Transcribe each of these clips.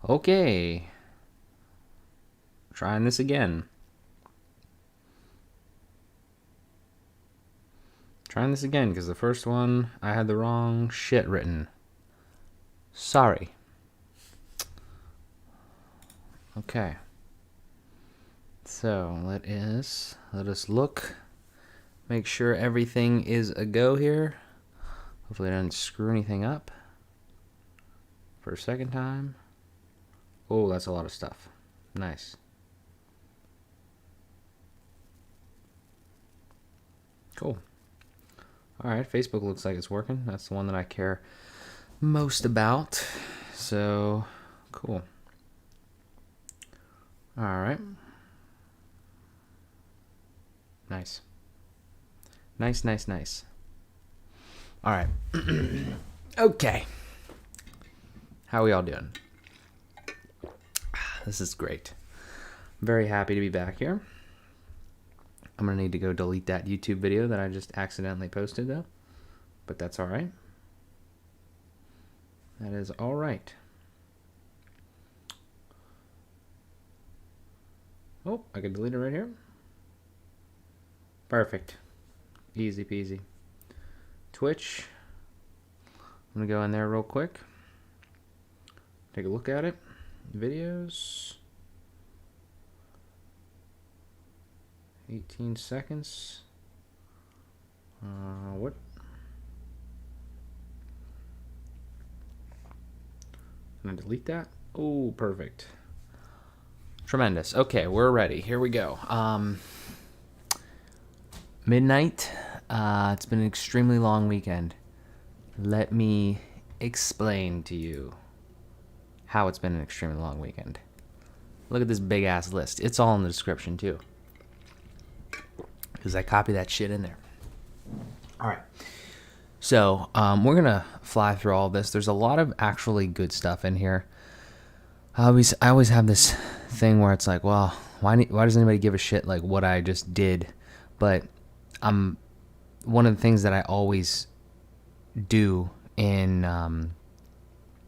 Okay. Trying this again. Trying this again because the first one I had the wrong shit written. Sorry. Okay. So let us look. Make sure everything is a go here. Hopefully I didn't screw anything up. For a second time. Oh, that's a lot of stuff. Nice. Cool. Alright, Facebook looks like it's working. That's the one that I care most about. So, cool. Alright. Nice. Nice. Alright. Okay. How are we all doing? This is great. I'm very happy to be back here. I'm going to need to go delete that YouTube video that I just accidentally posted, though. But that's alright. That is alright. Oh, I can delete it right here. Perfect. Easy peasy. Twitch. I'm going to go in there real quick. Take a look at it. Videos. 18 seconds. What? I'm gonna delete that. Oh, perfect. Tremendous. Okay, we're ready. Here we go. Midnight. It's been an extremely long weekend. Let me explain to you how it's been an extremely long weekend. Look at this big ass list. It's all in the description too, because I copied that shit in there. All right. So we're going to fly through all of this. There's a lot of actually good stuff in here. I always have this thing where it's like, well, why does anybody give a shit like what I just did? But one of the things that I always do in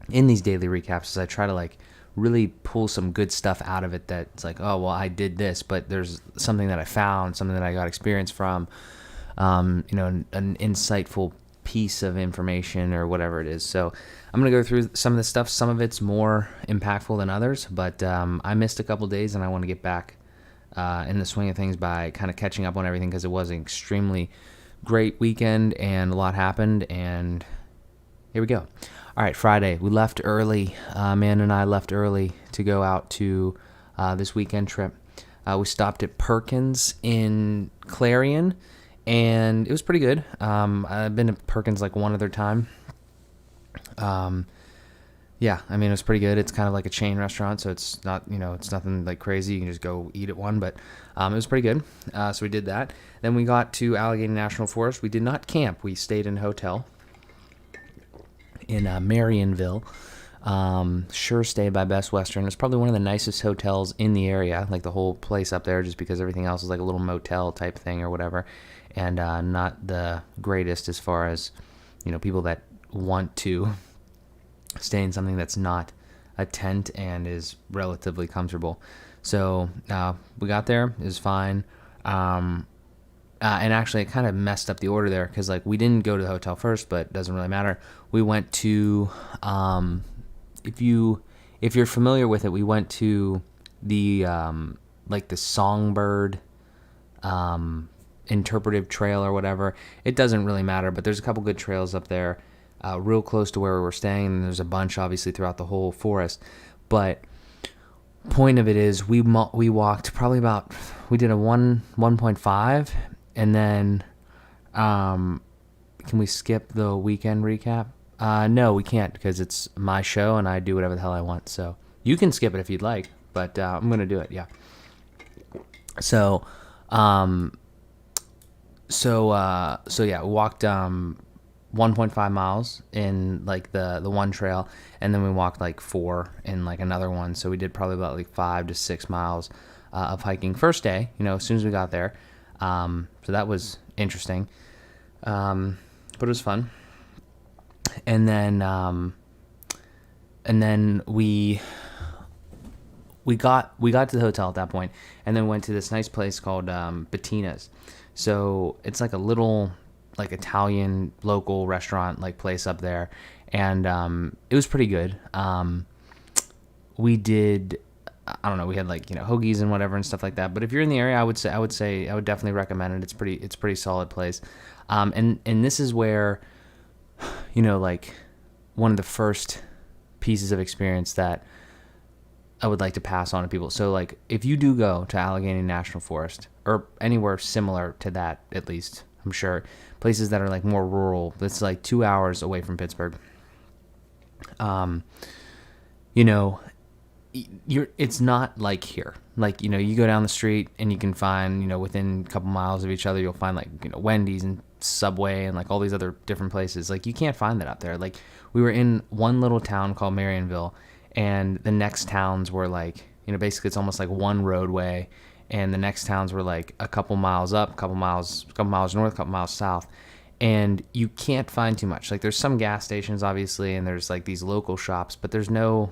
these daily recaps is I try to like really pull some good stuff out of it that's like, oh, well, I did this, but there's something that I found, something that I got experience from, an insightful piece of information or whatever it is. So I'm going to go through some of this stuff. Some of it's more impactful than others, but I missed a couple days and I want to get back in the swing of things by kind of catching up on everything because it was an extremely great weekend and a lot happened, and here we go. All right, Friday, we left early. Man and I left early to go out to this weekend trip. We stopped at Perkins in Clarion, and it was pretty good. I've been to Perkins like one other time. Yeah, I mean, it was pretty good. It's kind of like a chain restaurant, so it's not, it's nothing like crazy. You can just go eat at one, but it was pretty good. So we did that. Then we got to Allegheny National Forest. We did not camp. We stayed in a hotel in Marionville. Sure Stay by Best Western. It's probably one of the nicest hotels in the area, like the whole place up there, just because everything else is like a little motel type thing or whatever, and not the greatest as far as, people that want to stay in something that's not a tent and is relatively comfortable. So we got there. It was fine. And actually, it kind of messed up the order there because like we didn't go to the hotel first, but it doesn't really matter. We went to if you're familiar with it, we went to the like the Songbird interpretive trail or whatever. It doesn't really matter, but there's a couple good trails up there. Real close to where we were staying, and there's a bunch obviously throughout the whole forest. But point of it is we walked probably we did a 1.5, and then can we skip the weekend recap? No, we can't, because it's my show and I do whatever the hell I want. So you can skip it if you'd like, but I'm gonna do it. Yeah. So yeah, we walked 1.5 miles in like the one trail, and then we walked like 4 in like another one. So we did probably about like 5 to 6 miles of hiking first day, as soon as we got there. So that was interesting, but it was fun. And then we we got to the hotel at that point, and then went to this nice place called Bettinas. So it's like a little like Italian local restaurant like place up there, and it was pretty good. We did, I don't know, we had like, hoagies and whatever and stuff like that. But if you're in the area, I would definitely recommend it. It's pretty solid place. And this is where, like one of the first pieces of experience that I would like to pass on to people. So like if you do go to Allegheny National Forest or anywhere similar to that, at least I'm sure places that are like more rural, that's like 2 hours away from Pittsburgh. It's not like here. Like, you go down the street and you can find, within a couple miles of each other, you'll find like, Wendy's and Subway and like all these other different places. Like you can't find that out there. Like we were in one little town called Marionville, and the next towns were like, basically it's almost like one roadway, and the next towns were like a couple miles up, a couple miles north, a couple miles south. And you can't find too much. Like there's some gas stations obviously, and there's like these local shops, but there's no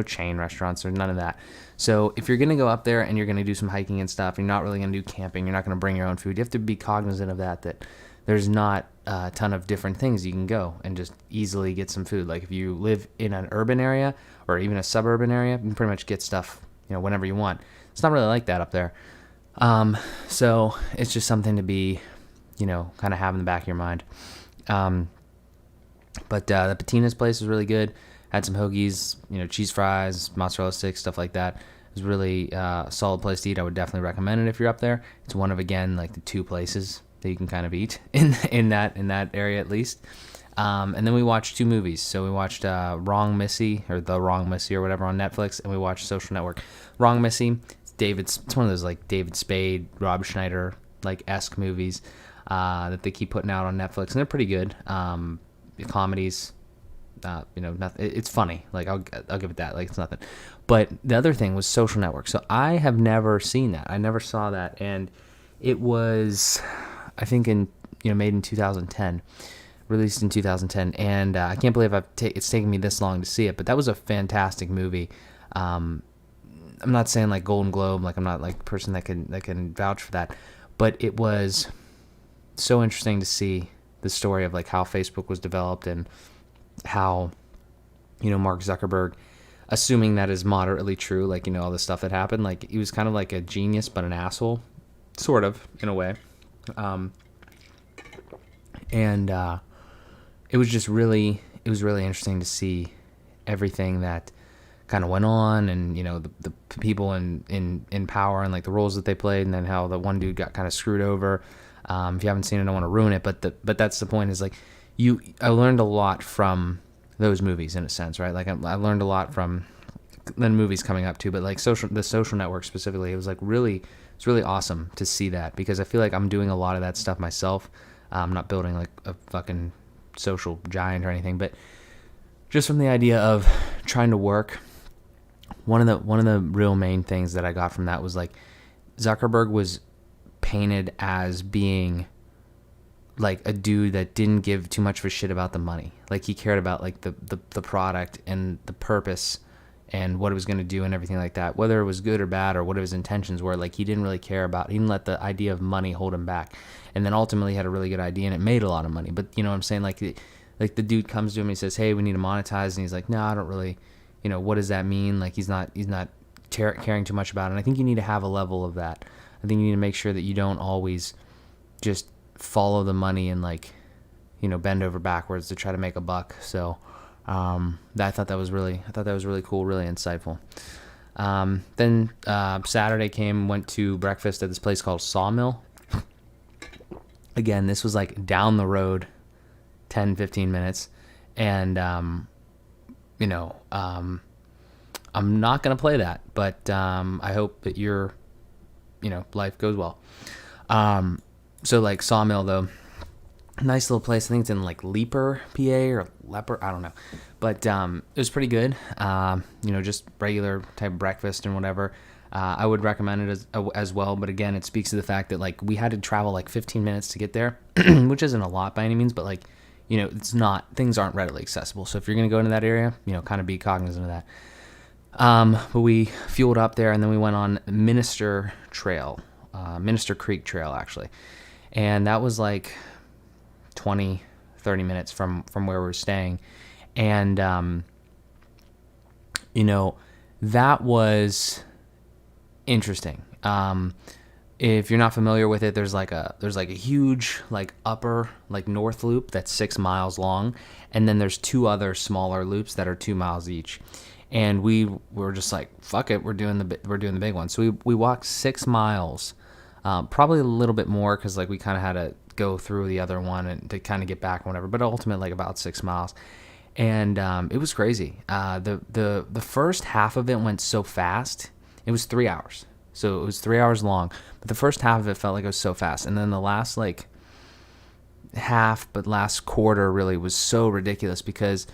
chain restaurants or none of that. So if you're going to go up there and you're going to do some hiking and stuff, you're not really going to do camping, you're not going to bring your own food, you have to be cognizant of that there's not a ton of different things you can go and just easily get some food. Like if you live in an urban area or even a suburban area, you can pretty much get stuff, whenever you want. It's not really like that up there. So it's just something to be, kind of have in the back of your mind. But the Bettinas place was really good. Had some hoagies, cheese fries, mozzarella sticks, stuff like that. It was really a solid place to eat. I would definitely recommend it if you're up there. It's one of, again, like the two places that you can kind of eat in that area at least. And then we watched two movies. So we watched Wrong Missy or The Wrong Missy or whatever on Netflix, and we watched Social Network. Wrong Missy, it's one of those like David Spade, Rob Schneider like esque movies that they keep putting out on Netflix, and they're pretty good. Comedies. Nothing. It's funny. Like I'll give it that. Like it's nothing. But the other thing was Social Network. So I have never seen that. I never saw that, and it was, I think, made in 2010, released in 2010, and I can't believe it's taken me this long to see it. But that was a fantastic movie. I'm not saying like Golden Globe. Like I'm not like a person that can vouch for that, but it was so interesting to see the story of like how Facebook was developed and how, Mark Zuckerberg, assuming that is moderately true, like, all the stuff that happened, like he was kind of like a genius, but an asshole, sort of, in a way. And it was really interesting to see everything that kind of went on, and, the people in power and like the roles that they played, and then how the one dude got kind of screwed over. If you haven't seen it, I don't want to ruin it, but that's the point, is like, I learned a lot from those movies, in a sense, right? Like I learned a lot from the movies coming up too, but like the Social Network specifically, it's really awesome to see that, because I feel like I'm doing a lot of that stuff myself. I'm not building like a fucking social giant or anything, but just from the idea of trying to work, one of the real main things that I got from that was like Zuckerberg was painted as being like a dude that didn't give too much of a shit about the money. Like he cared about like the product and the purpose and what it was going to do and everything like that, whether it was good or bad or what his intentions were. Like he didn't really care about, he didn't let the idea of money hold him back. And then ultimately he had a really good idea and it made a lot of money. But you know what I'm saying? Like the dude comes to him and he says, hey, we need to monetize. And he's like, no, I don't really, what does that mean? Like he's not caring too much about it. And I think you need to have a level of that. I think you need to make sure that you don't always just follow the money and like, bend over backwards to try to make a buck. So I thought that was really cool, really insightful. Then Saturday came, went to breakfast at this place called Sawmill. Again, this was like down the road 10-15 minutes, and I'm not gonna play that, but I hope that your life goes well. So like Sawmill though, nice little place. I think it's in like Leper, PA, or Leper, I don't know, but it was pretty good. Just regular type of breakfast and whatever. I would recommend it as well, but again, it speaks to the fact that like we had to travel like 15 minutes to get there, which isn't a lot by any means, but like it's not, things aren't readily accessible. So if you're gonna go into that area, kind of be cognizant of that. But we fueled up there, and then we went on Minister Creek Trail, actually. And that was like 20, 30 minutes from where we were staying. And, that was interesting. If you're not familiar with it, there's like a huge upper north loop that's 6 miles long, and then there's 2 other smaller loops that are 2 miles each. And we were just like, fuck it, we're doing the big one. So we walked 6 miles, probably a little bit more because we kind of had to go through the other one and to kind of get back and whatever. But ultimately about 6 miles, and it was crazy. The first half of it went so fast. It was 3 hours. So it was 3 hours long, but the first half of it felt like it was so fast. And then the last last quarter really was so ridiculous because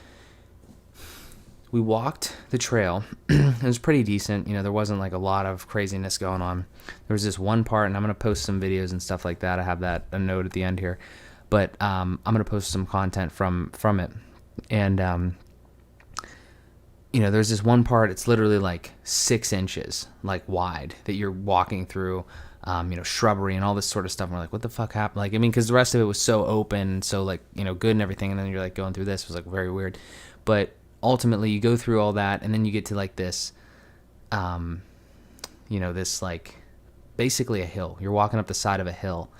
we walked the trail. It was pretty decent. There wasn't a lot of craziness going on. There was this one part, and I'm going to post some videos and stuff like that. I have a note at the end here, but I'm going to post some content from it. And, there's this one part, it's literally 6 inches, wide, that you're walking through, shrubbery and all this sort of stuff. And we're like, what the fuck happened? Because the rest of it was so open, so good and everything. And then you're going through this, it was very weird. But ultimately you go through all that, and then you get to this, this basically a hill. You're walking up the side of a hill,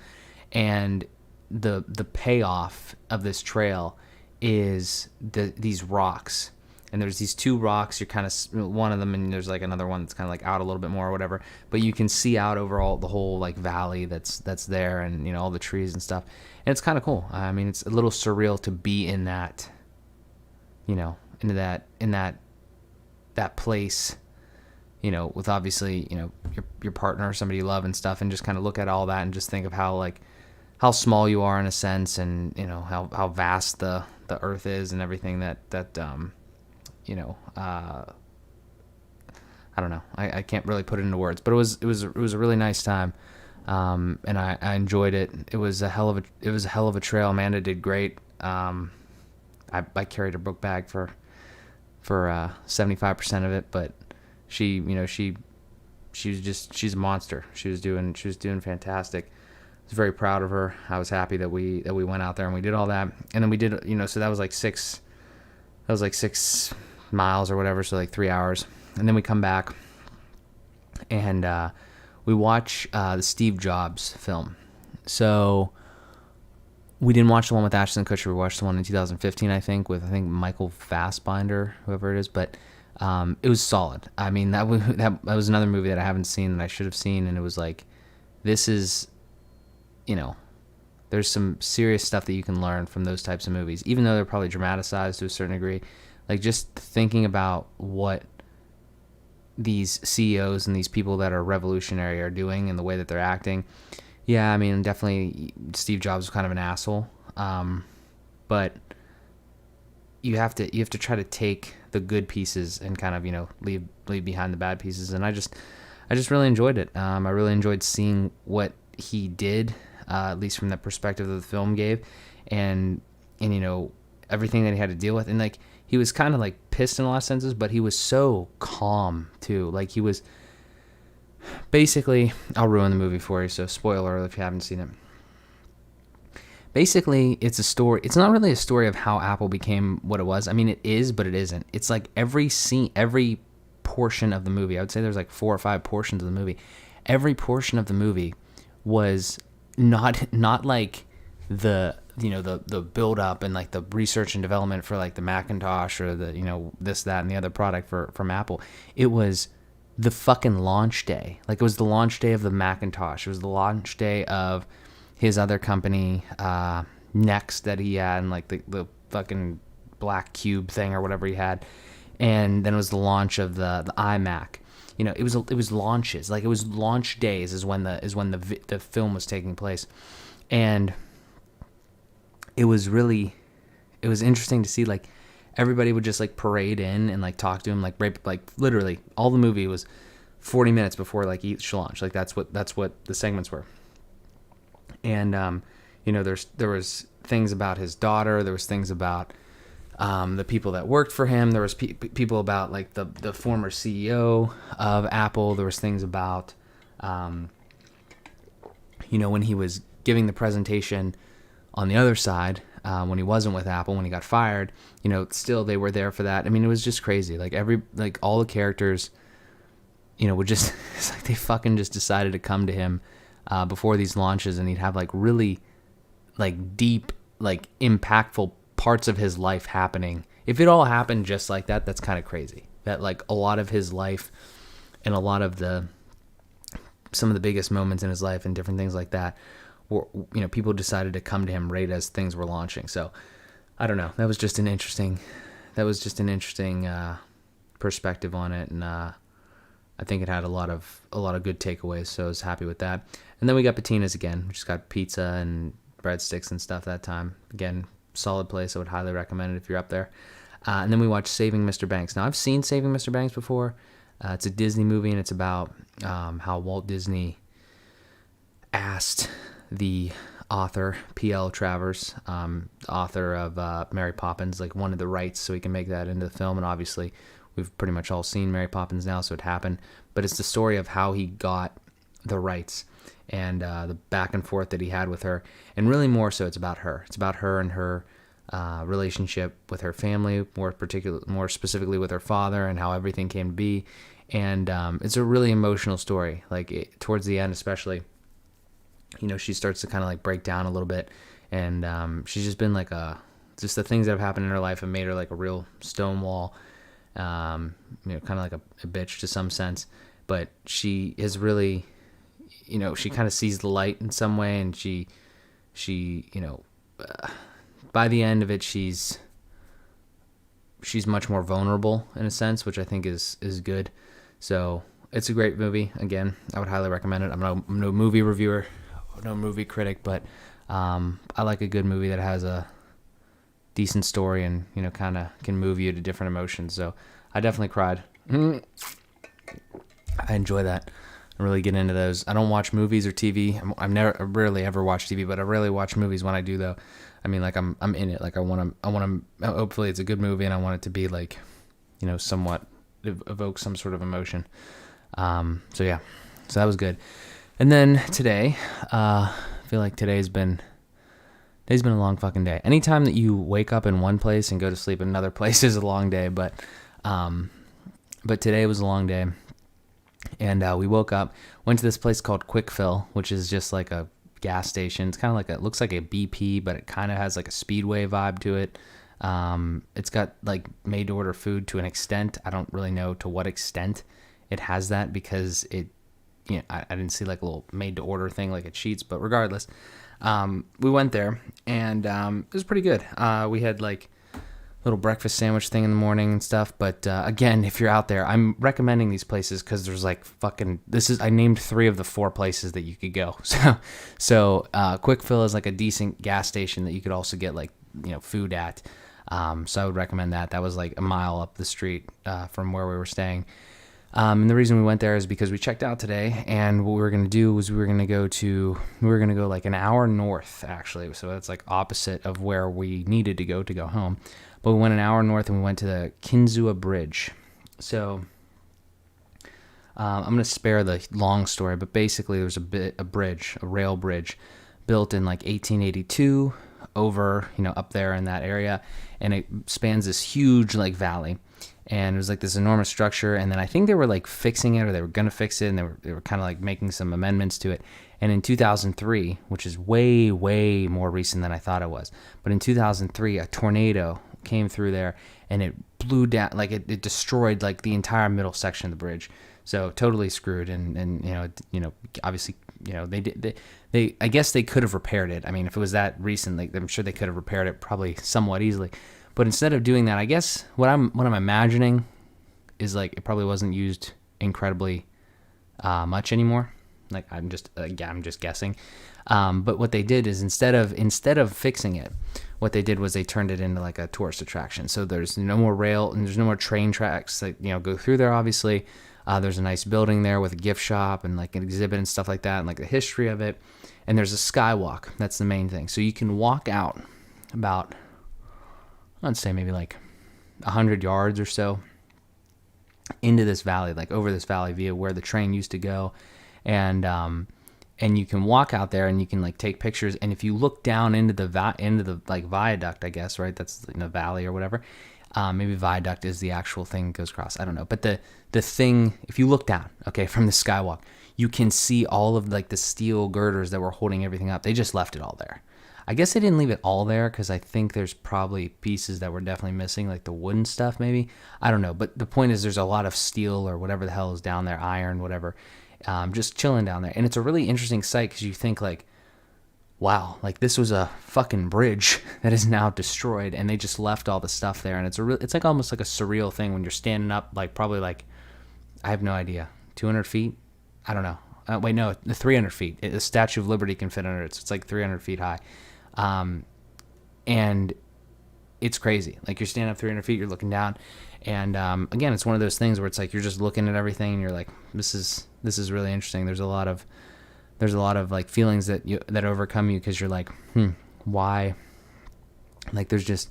and the payoff of this trail is these rocks. And there's these 2 rocks. You're kind of one of them, and there's another one that's kind of out a little bit more or whatever. But you can see out over the whole valley that's there, and all the trees and stuff. And it's kind of cool. I mean, it's a little surreal to be in that, into that place, with obviously your partner or somebody you love and stuff, and just kind of look at all that and just think of how small you are in a sense, and how vast the earth is and everything that I don't know. I can't really put it into words, but it was a really nice time, and I enjoyed it. It was a hell of a trail. Amanda did great. I carried a book bag for 75% of it, but she's a monster. She was doing fantastic. I was very proud of her. I was happy that we went out there and we did all that, and then we did so that was 6 miles or whatever, so 3 hours. And then we come back and we watch the Steve Jobs film. So we didn't watch the one with Ashton Kutcher. We watched the one in 2015, I think, with Michael Fassbinder, whoever it is. But it was solid. I mean, that was another movie that I haven't seen that I should have seen, and it was this is, there's some serious stuff that you can learn from those types of movies, even though they're probably dramatized to a certain degree. Just thinking about what these CEOs and these people that are revolutionary are doing and the way that they're acting. Yeah, I mean, definitely Steve Jobs was kind of an asshole. But you have to try to take the good pieces and kind of, leave behind the bad pieces. And I just really enjoyed it. I really enjoyed seeing what he did, at least from that perspective that the film gave, and everything that he had to deal with. And he was kind of pissed in a lot of senses, but he was so calm too. He was basically, I'll ruin the movie for you, so spoiler if you haven't seen it. Basically, it's a story. It's not really a story of how Apple became what it was. I mean, it is, but it isn't. It's every scene, every portion of the movie. I would say there's 4 or 5 portions of the movie. Every portion of the movie was not the the build up and the research and development for the Macintosh or the this, that, and the other product from Apple. It was the fucking launch day. It was the launch day of the Macintosh. It was the launch day of his other company, Next, that he had, and the fucking black cube thing or whatever he had. And then it was the launch of the iMac. It was launches. It was launch days is when the film was taking place. And it was interesting to see everybody would just parade in and talk to him literally all the movie was 40 minutes before each launch. That's what the segments were. And there was things about his daughter, there was things about the people that worked for him. There was people about like the former CEO of Apple. There was things about, when he was giving the presentation on the other side, when he wasn't with Apple, when he got fired, still they were there for that. I mean, it was just crazy. Like all the characters, would just, it's like they fucking just decided to come to him before these launches, and he'd have like really like deep, like impactful parts of his life happening. If it all happened just like that, that's kind of crazy. That like a lot of his life and a lot of some of the biggest moments in his life and different things like that were, people decided to come to him right as things were launching. So I don't know. That was just an interesting perspective on it. And, I think it had a lot of good takeaways. So I was happy with that. And then we got Bettinas again. We just got pizza and breadsticks and stuff that time. Again, solid place. I would highly recommend it if you're up there. And then we watched Saving Mr. Banks. Now, I've seen Saving Mr. Banks before. It's a Disney movie, and it's about how Walt Disney asked the author, P.L. Travers, author of Mary Poppins, like wanted the rights so he can make that into the film. And obviously, we've pretty much all seen Mary Poppins now, so it happened. But it's the story of how he got the rights and the back and forth that he had with her. And really more so, it's about her. It's about her and her relationship with her family, more specifically with her father, and how everything came to be. And it's a really emotional story. Like towards the end, especially, she starts to kind of like break down a little bit, and she's just been like just the things that have happened in her life have made her like a real stonewall, kind of like a bitch to some sense. But she is really, she kind of sees the light in some way, and she by the end of it, she's much more vulnerable in a sense, which I think is good. So it's a great movie. Again, I would highly recommend it. I'm no movie reviewer, no movie critic, but I like a good movie that has a decent story and, kind of can move you to different emotions. So I definitely cried. I enjoy that. I really get into those. I don't watch movies or TV. I rarely ever watch TV, but I rarely watch movies. When I do, though, I mean, like I'm in it. Like I want to. Hopefully, it's a good movie, and I want it to be like, somewhat evoke some sort of emotion. So yeah, so that was good. And then today, I feel like today's been a long fucking day. Anytime that you wake up in one place and go to sleep in another place is a long day, but today was a long day. And we woke up, went to this place called Kwikfill, which is just like a gas station. It's kind of like it looks like a BP, but it kind of has like a Speedway vibe to it. It's got like made to order food to an extent. I don't really know to what extent it has that, because I didn't see like a little made to order thing like at Sheetz, but regardless, we went there, and it was pretty good. We had like little breakfast sandwich thing in the morning and stuff. But again, if you're out there, I'm recommending these places because there's like I named 3 of the 4 places that you could go. So Kwikfill is like a decent gas station that you could also get like, food at. So I would recommend that. That was like a mile up the street from where we were staying. And the reason we went there is because we checked out today, and what we were going to do was we were going to go like an hour north, actually. So that's like opposite of where we needed to go home. But we went an hour north, and we went to the Kinzua Bridge. So I'm going to spare the long story, but basically there's a rail bridge built in like 1882 over, up there in that area, and it spans this huge like valley. And it was like this enormous structure, and then I think they were like fixing it, or they were going to fix it, and they were kind of like making some amendments to it. And in 2003, which is way, way more recent than I thought it was, but in 2003, a tornado came through there, and it blew down, like it destroyed like the entire middle section of the bridge. So totally screwed, and obviously, they I guess they could have repaired it. I mean, if it was that recent, like I'm sure they could have repaired it probably somewhat easily. But instead of doing that, I guess what I'm imagining is like it probably wasn't used incredibly much anymore. Like I'm just guessing. But what they did is instead of fixing it, what they did was they turned it into like a tourist attraction. So there's no more rail and there's no more train tracks that go through there. Obviously, there's a nice building there with a gift shop and like an exhibit and stuff like that, and like the history of it. And there's a skywalk. That's the main thing. So you can walk out about I'd say maybe like 100 yards or so into this valley, like over this valley via where the train used to go. And you can walk out there and you can like take pictures. And if you look down into the like viaduct, I guess, right? That's in the valley or whatever. Maybe viaduct is the actual thing that goes across. I don't know. But the thing, if you look down, okay, from the skywalk, you can see all of like the steel girders that were holding everything up. They just left it all there. I guess they didn't leave it all there because I think there's probably pieces that were definitely missing, like the wooden stuff maybe. I don't know. But the point is there's a lot of steel or whatever the hell is down there, iron, whatever, just chilling down there. And it's a really interesting sight because you think like, wow, like this was a fucking bridge that is now destroyed and they just left all the stuff there. And it's like almost like a surreal thing when you're standing up, like probably like, I have no idea, 200 feet? I don't know. Wait, no, 300 feet. The Statue of Liberty can fit under it, so it's like 300 feet high. And it's crazy. Like you're standing up 300 feet, you're looking down. And again, it's one of those things where it's like you're just looking at everything and you're like, this is really interesting. There's a lot of like feelings that overcome you because you're like, why? Like there's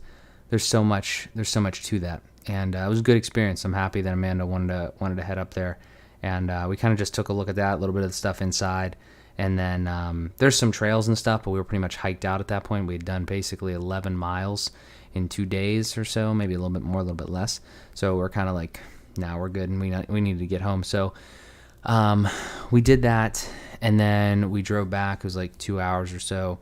so much to that. And it was a good experience. I'm happy that Amanda wanted to head up there. And we kind of just took a look at that, a little bit of the stuff inside. And then there's some trails and stuff, but we were pretty much hiked out at that point. We had done basically 11 miles in 2 days or so, maybe a little bit more, a little bit less. So we're kind of like, now we're good and we needed to get home. So we did that, and then we drove back. It was like 2 hours or so,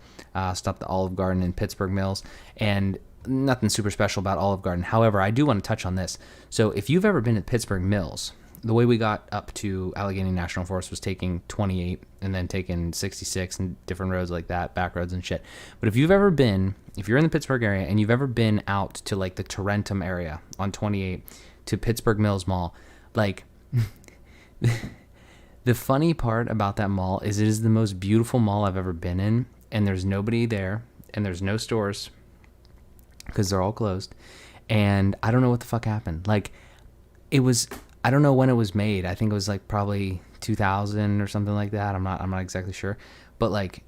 stopped at Olive Garden in Pittsburgh Mills, and nothing super special about Olive Garden. However, I do want to touch on this. So if you've ever been at Pittsburgh Mills, the way we got up to Allegheny National Forest was taking 28 and then taking 66 and different roads like that, back roads and shit. But if you're in the Pittsburgh area and you've ever been out to like the Tarentum area on 28 to Pittsburgh Mills Mall, like the funny part about that mall is it is the most beautiful mall I've ever been in, and there's nobody there and there's no stores because they're all closed. And I don't know what the fuck happened. Like I don't know when it was made. I think it was like probably 2000 or something like that. I'm not exactly sure, but like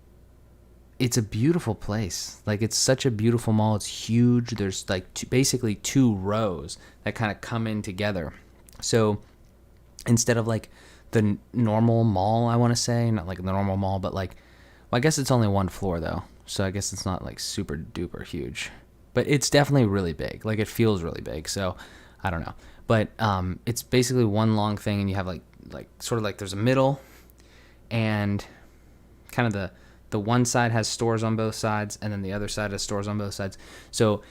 it's a beautiful place. Like it's such a beautiful mall. It's huge. There's like basically 2 rows that kind of come in together. So instead of like the normal mall, I want to say, not like the normal mall, but like, well, I guess it's only 1 floor though. So I guess it's not like super duper huge, but it's definitely really big. Like it feels really big. So I don't know. But it's basically one long thing, and you have like sort of like there's a middle, and kind of the one side has stores on both sides, and then the other side has stores on both sides. So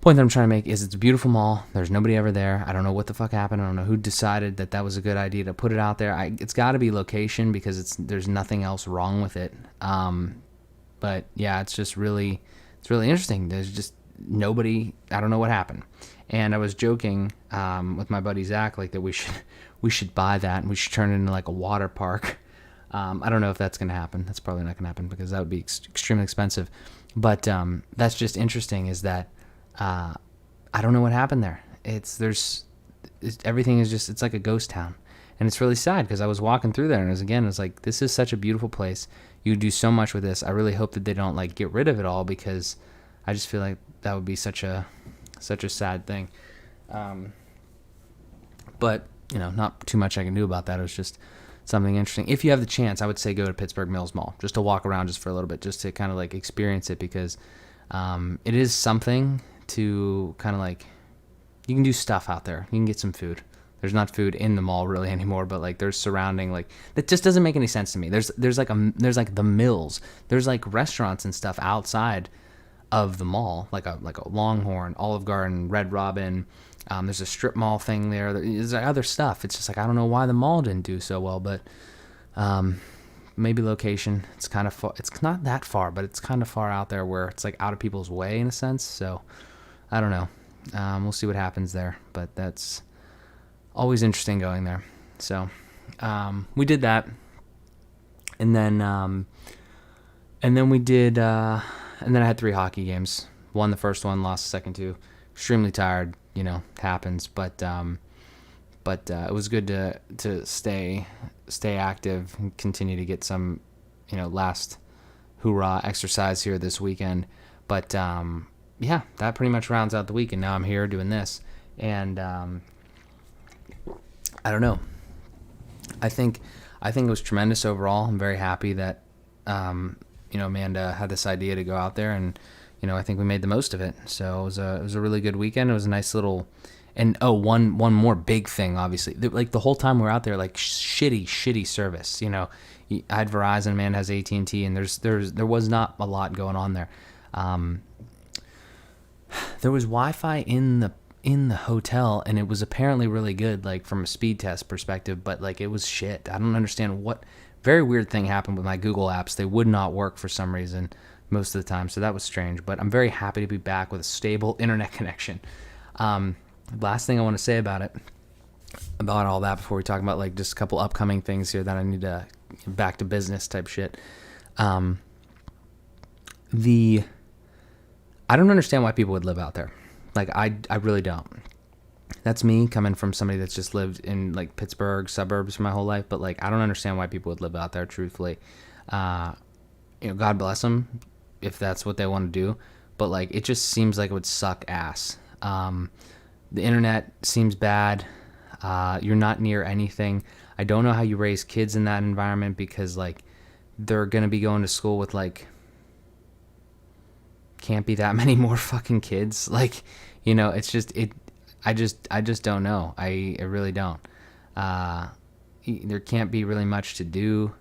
point that I'm trying to make is it's a beautiful mall. There's nobody ever there. I don't know what the fuck happened. I don't know who decided that was a good idea to put it out there. It's got to be location because there's nothing else wrong with it. But yeah, it's really interesting. There's just nobody. I don't know what happened. And I was joking with my buddy Zach, like that we should buy that and we should turn it into like a water park. I don't know if that's going to happen. That's probably not going to happen because that would be extremely expensive. But that's just interesting is that I don't know what happened there. Everything is just, it's like a ghost town. And it's really sad because I was walking through there and it's like, this is such a beautiful place. You do so much with this. I really hope that they don't like get rid of it all because I just feel like that would be such a sad thing. But, not too much I can do about that. It was just something interesting. If you have the chance, I would say go to Pittsburgh Mills Mall just to walk around just for a little bit, just to kind of like experience it because it is something to kind of like, you can do stuff out there. You can get some food. There's not food in the mall really anymore, but like there's surrounding, like that just doesn't make any sense to me. There's like the mills. There's like restaurants and stuff outside of the mall, like a Longhorn, Olive Garden, Red Robin. There's a strip mall thing there. There's other stuff. It's just like I don't know why the mall didn't do so well, but maybe location. It's kind of far. It's not that far, but it's kind of far out there where it's like out of people's way in a sense. So I don't know. We'll see what happens there, but that's always interesting going there. So we did that, and then we did. And then I had 3 hockey games. Won the first one, lost the second 2. Extremely tired, happens. But it was good to stay active and continue to get some, last hoorah exercise here this weekend. But yeah, that pretty much rounds out the week, and now I'm here doing this, and I don't know. I think it was tremendous overall. I'm very happy that Amanda had this idea to go out there, and I think we made the most of it. So it was a really good weekend. It was a nice little. And one more big thing, obviously, like the whole time we were out there, like shitty service. I had Verizon, man has AT&T, and there was not a lot going on there. There was Wi-Fi in the hotel, and it was apparently really good, like from a speed test perspective, but like it was shit. I don't understand what very weird thing happened with my Google apps. They would not work for some reason most of the time, so that was strange. But I'm very happy to be back with a stable internet connection. Last thing I want to say about all that before we talk about like just a couple upcoming things here that I need to back to business type shit. I don't understand why people would live out there. Like I really don't. That's me coming from somebody that's just lived in like Pittsburgh suburbs for my whole life. But like I don't understand why people would live out there. Truthfully, God bless them if that's what they want to do. But like it just seems like it would suck ass. The internet seems bad. You're not near anything. I don't know how you raise kids in that environment because like they're gonna be going to school with like can't be that many more fucking kids. Like, it's just I just don't know. I really don't. There can't be really much to do.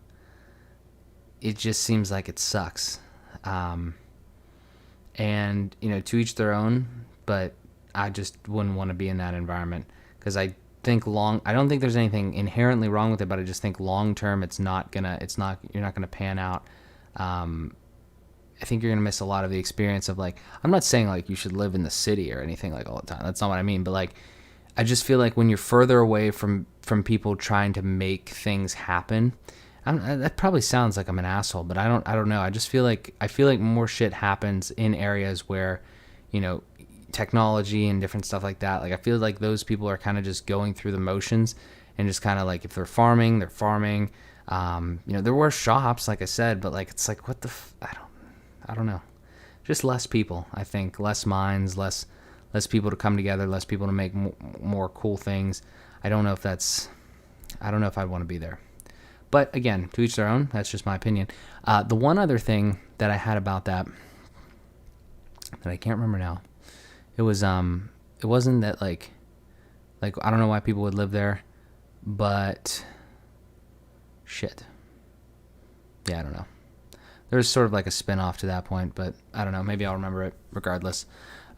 It just seems like it sucks. And to each their own, but I just wouldn't want to be in that environment because I don't think there's anything inherently wrong with it, but I just think long term you're not gonna pan out. I think you're gonna miss a lot of the experience of like, I'm not saying like you should live in the city or anything like all the time. That's not what I mean. But like, I just feel like when you're further away from people trying to make things happen, that probably sounds like I'm an asshole, but I don't know. I feel like more shit happens in areas where, technology and different stuff like that. Like I feel like those people are kind of just going through the motions and just kind of like if they're farming, they're farming. There were shops, like I said, but like it's like what the I don't know. Just less people, I think, less minds, less people to come together, less people to make more cool things. I don't know if I'd want to be there. But again, to each their own. That's just my opinion. The one other thing that I had about that I can't remember now. It wasn't that like I don't know why people would live there, but shit. Yeah, I don't know. There's sort of like a spin-off to that point, but I don't know. Maybe I'll remember it regardless.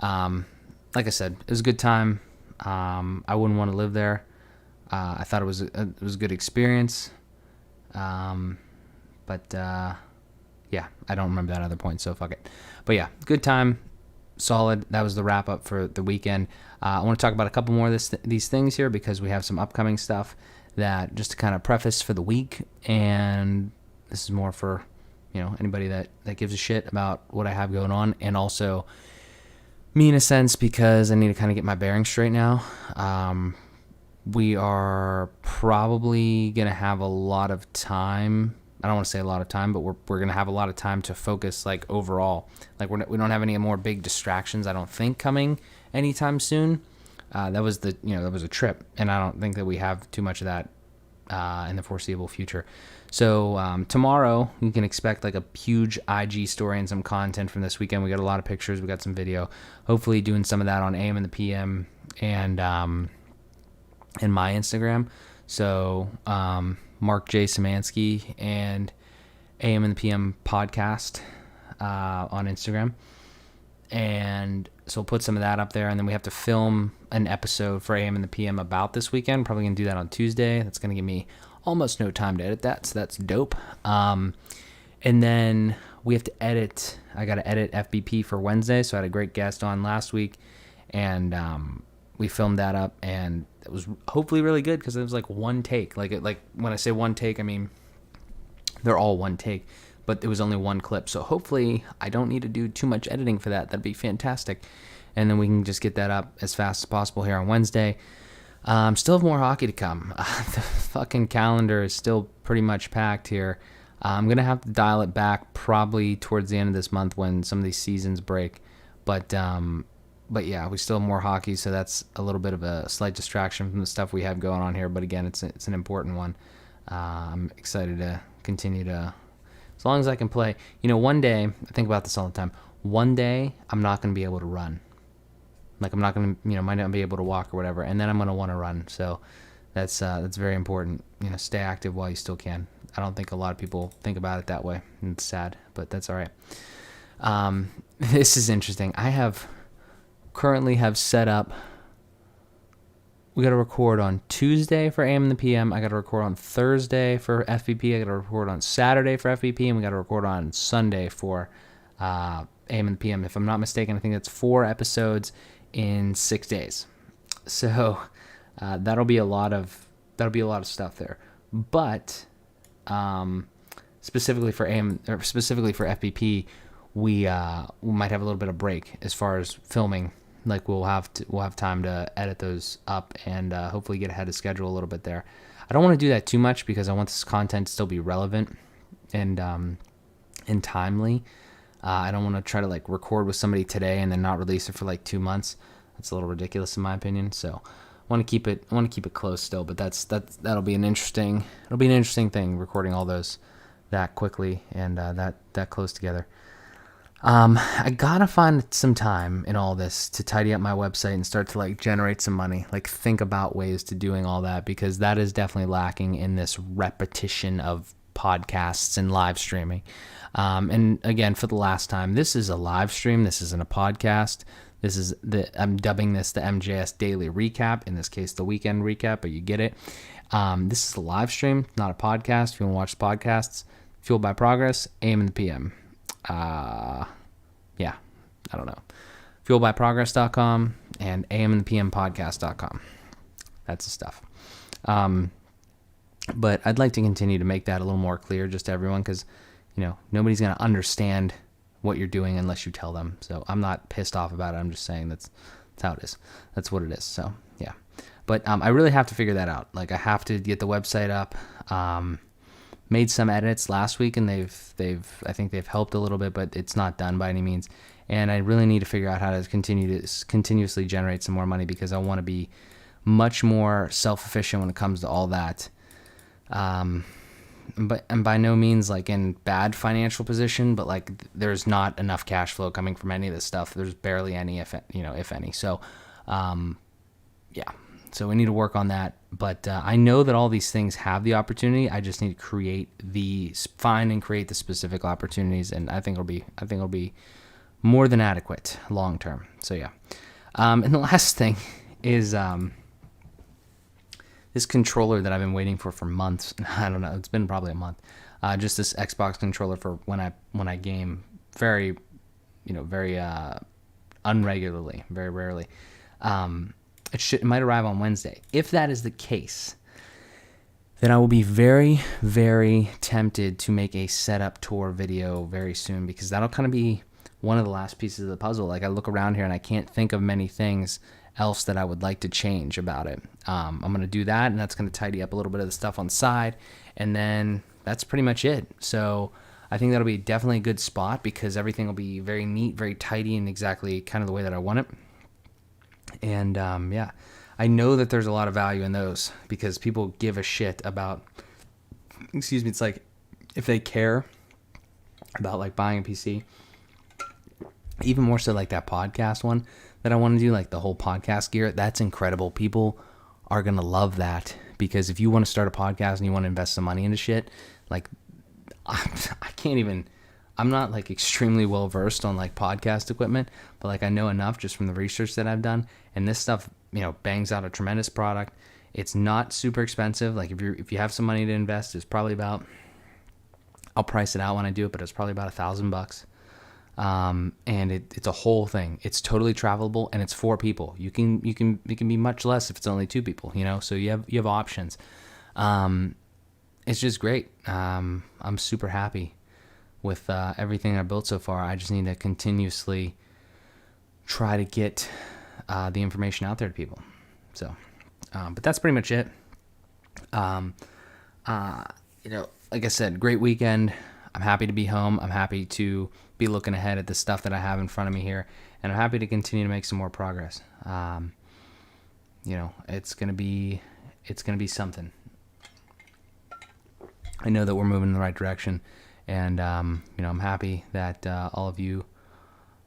Like I said, it was a good time. I wouldn't want to live there. I thought it was a good experience. But yeah, I don't remember that other point, so fuck it. But yeah, good time. Solid. That was the wrap up for the weekend. I want to talk about a couple more of these things here because we have some upcoming stuff that just to kind of preface for the week, and this is more for anybody that gives a shit about what I have going on, and also me in a sense because I need to kind of get my bearings straight now. We are probably gonna have a lot of time. I don't want to say a lot of time, but we're gonna have a lot of time to focus like overall. Like we don't have any more big distractions, I don't think, coming anytime soon. That was a trip, and I don't think that we have too much of that in the foreseeable future. So tomorrow you can expect like a huge IG story and some content from this weekend. We got a lot of pictures, we got some video. Hopefully doing some of that on AM and the PM and my Instagram. So Mark J. Szymanski and AM and the PM podcast on Instagram. And so we'll put some of that up there, and then we have to film an episode for AM and the PM about this weekend. Probably going to do that on Tuesday. That's going to give me almost no time to edit that, so that's dope. And then we have to edit. I got to edit FBP for Wednesday, so I had a great guest on last week, and we filmed that up, and it was hopefully really good because it was like one take. Like when I say one take, I mean they're all one take, but it was only one clip. So hopefully I don't need to do too much editing for that. That'd be fantastic. And then we can just get that up as fast as possible here on Wednesday. Still have more hockey to come. The fucking calendar is still pretty much packed here. I'm going to have to dial it back probably towards the end of this month when some of these seasons break. But yeah, we still have more hockey, so that's a little bit of a slight distraction from the stuff we have going on here. But again, it's an important one. I'm excited to continue to, as long as I can play. One day, I think about this all the time. One day, I'm not going to be able to run. Like, I'm not going to, might not be able to walk or whatever, and then I'm going to want to run. So that's very important. Stay active while you still can. I don't think a lot of people think about it that way. It's sad, but that's all right. This is interesting. I currently have set up, we got to record on Tuesday for AM and the PM. I got to record on Thursday for FVP. I got to record on Saturday for FVP, and we got to record on Sunday for AM and the PM. If I'm not mistaken, I think that's 4 episodes in 6 days. So that'll be a lot of stuff there. But specifically for FVP, we might have a little bit of break as far as filming. Like we'll have time to edit those up and hopefully get ahead of schedule a little bit there. I don't want to do that too much because I want this content to still be relevant and timely. I don't want to try to like record with somebody today and then not release it for like 2 months. That's a little ridiculous in my opinion. So I want to keep it close still. But that'll be an interesting thing, recording all those that quickly and that close together. I gotta find some time in all this to tidy up my website and start to like generate some money, like think about ways to doing all that, because that is definitely lacking in this repetition of podcasts and live streaming. And again, for the last time, this is a live stream. This isn't a podcast. I'm dubbing this the MJS Daily Recap. In this case, the weekend recap, but you get it. This is a live stream, not a podcast. If you want to watch the podcasts, Fueled by Progress, AM and the PM. Yeah, I don't know. FueledByProgress.com and amandthepmpodcast.com. That's the stuff. But I'd like to continue to make that a little more clear just to everyone, because, nobody's going to understand what you're doing unless you tell them. So I'm not pissed off about it. I'm just saying that's how it is. That's what it is. So yeah. But I really have to figure that out. Like, I have to get the website up. Made some edits last week, and I think they've helped a little bit, but it's not done by any means. And I really need to figure out how to continuously generate some more money, because I want to be much more self-efficient when it comes to all that. But by no means like in bad financial position, but like there's not enough cash flow coming from any of this stuff. There's barely any, if any. So, yeah. So we need to work on that. But I know that all these things have the opportunity. I just need to find and create the specific opportunities, and I think it'll be more than adequate long term. So yeah. And the last thing is this controller that I've been waiting for months. I don't know. It's been probably a month. Just this Xbox controller for when I game very unregularly, very rarely. It might arrive on Wednesday. If that is the case, then I will be very, very tempted to make a setup tour video very soon, because that'll kind of be one of the last pieces of the puzzle. Like, I look around here and I can't think of many things else that I would like to change about it. I'm going to do that, and that's going to tidy up a little bit of the stuff on the side, and then that's pretty much it. So I think that'll be definitely a good spot, because everything will be very neat, very tidy, and exactly kind of the way that I want it. And yeah, I know that there's a lot of value in those, because people give a shit about, it's like, if they care about like buying a PC, even more so like that podcast one that I want to do, like the whole podcast gear, that's incredible. People are going to love that, because if you want to start a podcast and you want to invest some money into shit, like I'm not like extremely well versed on like podcast equipment, but like I know enough just from the research that I've done, and this stuff, bangs out a tremendous product. It's not super expensive. Like if you have some money to invest, it's probably about, I'll price it out when I do it, but it's probably about $1,000. And it's a whole thing. It's totally travelable, and it's 4 people. It can be much less if it's only 2 people, so you have options. It's just great. I'm super happy with everything I built so far. I just need to continuously try to get the information out there to people. So, but that's pretty much it. Like I said, great weekend. I'm happy to be home. I'm happy to be looking ahead at the stuff that I have in front of me here. and I'm happy to continue to make some more progress. It's gonna be something. I know that we're moving in the right direction, and I'm happy that all of you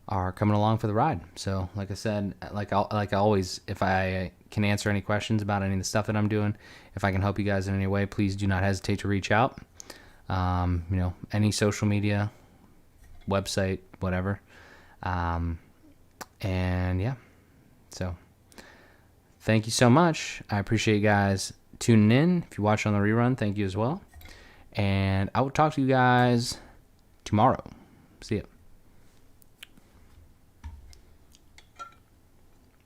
are coming along for the ride. So, like I said, like always, if I can answer any questions about any of the stuff that I'm doing, if I can help you guys in any way, please do not hesitate to reach out. Any social media, website, whatever. So thank you so much. I appreciate you guys tuning in. If you watch on the rerun, thank you as well. And I will talk to you guys tomorrow. See ya.